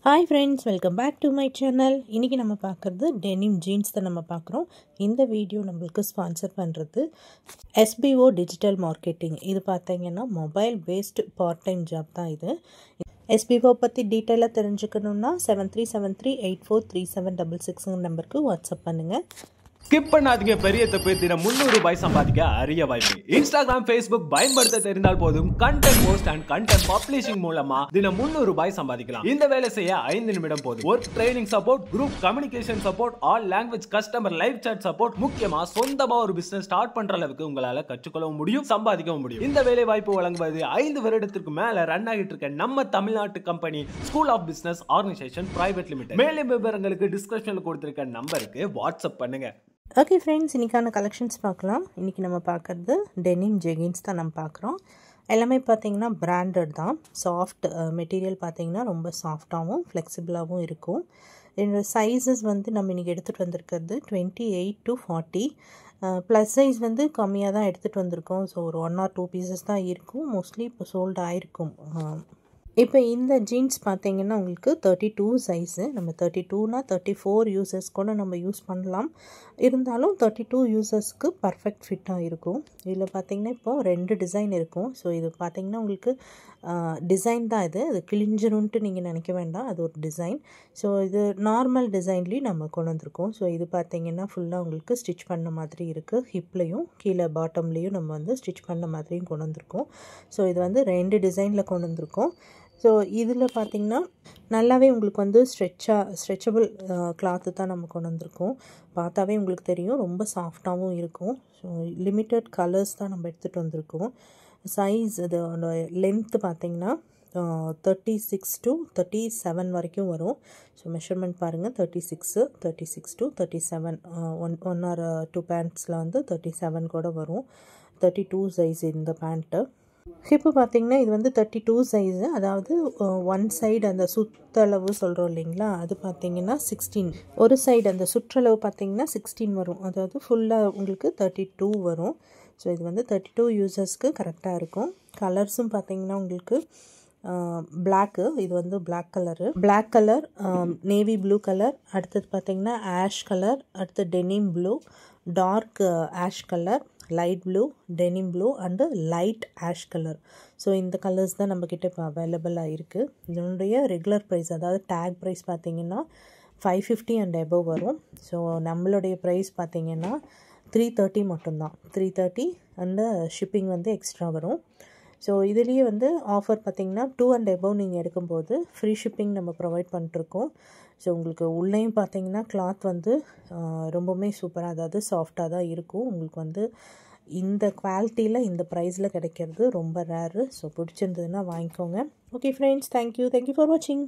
Hi friends, welcome back to my channel. இன்னைக்கு நம்ம பார்க்கிறது denim jeans தான் நம்ம பார்க்குறோம். இந்த வீடியோ நம்மளுக்கு ஸ்பான்சர் பண்ணுறது SBO டிஜிட்டல் மார்க்கெட்டிங். இது பார்த்தீங்கன்னா mobile based part time job தான் இது. SBO பற்றி டீட்டெயிலாக தெரிஞ்சுக்கணுன்னா 7373843766 நம்பருக்கு வாட்ஸ்அப் பண்ணுங்கள். ஸ்கிப் பண்ணாதீங்க, பெரிய தப்பு. தினம் ₹300 சம்பாதிக்க அரிய வாய்ப்பு. இன்ஸ்டாகிராம், ஃபேஸ்புக் பயன்படுத்த தெரிந்தால் போதும். Content post and content publishing மூலமா தினம் ₹300 சம்பாதிக்கலாம். இந்த வேலை செய்ய 5 நிமிடம் போதும். Work training support, group communication support, all language customer live chat support, முக்கியமா சொந்தமா ஒரு பிசினஸ் ஸ்டார்ட் பண்ற அளவுக்கு உங்களால கற்றுக்கொள்ளவும் முடியும், சம்பாதிக்கவும் முடியும். இந்த வேலை வாய்ப்பு வழங்குவது 5 வருடத்திற்கு மேல ரன் ஆகிட்டு இருக்க நம்ம தமிழ்நாட்டு company school of business organisation private limited. மேலும் விவரங்களுக்கு டிஸ்கிரிப்ஷன்ல கொடுத்திருக்க நம்பருக்கு வாட்ஸ்அப் பண்ணுங்க. ஓகே ஃப்ரெண்ட்ஸ், இன்றைக்கான கலெக்ஷன்ஸ் பார்க்கலாம். இன்றைக்கி நம்ம பார்க்குறது டெனிம் ஜெகின்ஸ் தான் நம்ம பார்க்குறோம். எல்லாமே பார்த்தீங்கன்னா பிராண்டட் தான். சாஃப்ட் மெட்டீரியல் பார்த்தீங்கன்னா ரொம்ப சாஃப்டாகவும் ஃப்ளெக்சிபிளாகவும் இருக்கும். என்னோட சைஸஸ் வந்து நம்ம இன்றைக்கி எடுத்துகிட்டு வந்திருக்கிறது 28 to 40. ப்ளஸ் சைஸ் வந்து கம்மியாக தான் எடுத்துகிட்டு வந்திருக்கோம். ஸோ ஒரு 1 or 2 பீசஸ் தான் இருக்கும். மோஸ்ட்லி இப்போ சோல்ட் ஆகிருக்கும். இப்போ இந்த ஜீன்ஸ் பார்த்தீங்கன்னா உங்களுக்கு 32 சைஸு. நம்ம 32னா 34 யூசர்ஸ் கூட நம்ம யூஸ் பண்ணலாம். இருந்தாலும் 32 யூசர்ஸ்க்கு பர்ஃபெக்ட் ஃபிட்டாக இருக்கும். இதில் பார்த்தீங்கன்னா இப்போது 2 டிசைன் இருக்கும். ஸோ இது பார்த்தீங்கன்னா உங்களுக்கு டிசைன் தான். இது கிழிஞ்சிருன்ட்டு நீங்கள் நினைக்க வேண்டாம், அது ஒரு டிசைன். ஸோ இது நார்மல் டிசைன்லேயும் நம்ம கொண்டு வந்திருக்கோம். ஸோ இது பார்த்தீங்கன்னா ஃபுல்லாக உங்களுக்கு ஸ்டிச் பண்ண மாதிரி இருக்குது. ஹிப்லேயும் கீழே பாட்டம்லேயும் நம்ம வந்து ஸ்டிச் பண்ண மாதிரியும் கொண்டு வந்திருக்கோம். ஸோ இது வந்து 2 டிசைனில் கொண்டு வந்திருக்கோம். ஸோ இதில் பார்த்திங்கன்னா நல்லாவே உங்களுக்கு வந்து ஸ்ட்ரெச்சபிள் கிளாத்து தான் நம்ம கொண்டு வந்திருக்கோம். பார்த்தாவே உங்களுக்கு தெரியும், ரொம்ப சாஃப்டாகவும் இருக்கும். ஸோ லிமிட்டட் கலர்ஸ் தான் நம்ம எடுத்துகிட்டு வந்திருக்கோம். சைஸ் இது லென்த்து பார்த்திங்கன்னா 36 to 37 வரைக்கும் வரும். ஸோ மெஷர்மெண்ட் பாருங்கள், 36 to 37. ஒன் ஆர் 2 பேண்ட்ஸில் வந்து 37 கூட வரும். 32 சைஸ் இந்த பேண்ட்டு. ஹிப்பு பார்த்திங்கன்னா இது வந்து 32 சைஸு. அதாவது ஒன் சைடு அந்த சுற்றளவு சொல்கிறோம் இல்லைங்களா, அது பார்த்திங்கன்னா 16. ஒரு சைடு அந்த சுற்றளவு பார்த்திங்கன்னா 16 வரும். அதாவது ஃபுல்லாக உங்களுக்கு 32 வரும். ஸோ இது வந்து 32 யூசர்ஸ்க்கு கரெக்டாக இருக்கும். கலர்ஸும் பார்த்திங்கன்னா உங்களுக்கு பிளாக்கு, இது வந்து black colour, navy blue colour, அடுத்தது பார்த்திங்கன்னா ஆஷ் கலர், அடுத்து denim blue, dark ash colour, light blue, denim blue and light ash colour. So இந்த கலர்ஸ் தான் நம்மக்கிட்ட இப்போ அவைலபிளாக இருக்குது. இதனுடைய ரெகுலர் ப்ரைஸ், அதாவது டேக் ப்ரைஸ் பார்த்திங்கன்னா 550 and above வரும். ஸோ நம்மளுடைய ப்ரைஸ் பார்த்திங்கன்னா 330 மட்டும்தான். 330 அண்டு ஷிப்பிங் வந்து எக்ஸ்ட்ரா வரும். ஸோ இதுலேயே வந்து ஆஃபர் பார்த்திங்கன்னா 2 and above நீங்கள் எடுக்கும்போது ஃப்ரீ ஷிப்பிங் நம்ம ப்ரொவைட் பண்ணிட்டுருக்கோம். ஸோ உங்களுக்கு உள்ளேயும் பார்த்தீங்கன்னா கிளாத் வந்து ரொம்பவுமே சூப்பராக, அதாவது சாஃப்டாக தான் இருக்கும். உங்களுக்கு வந்து இந்த குவாலிட்டியில் இந்த ப்ரைஸில் கிடைக்கிறது ரொம்ப ரேரு. ஸோ பிடிச்சிருந்ததுன்னா வாங்கிக்கோங்க. ஓகே ஃப்ரெண்ட்ஸ், தேங்க்யூ ஃபார் வாட்சிங்.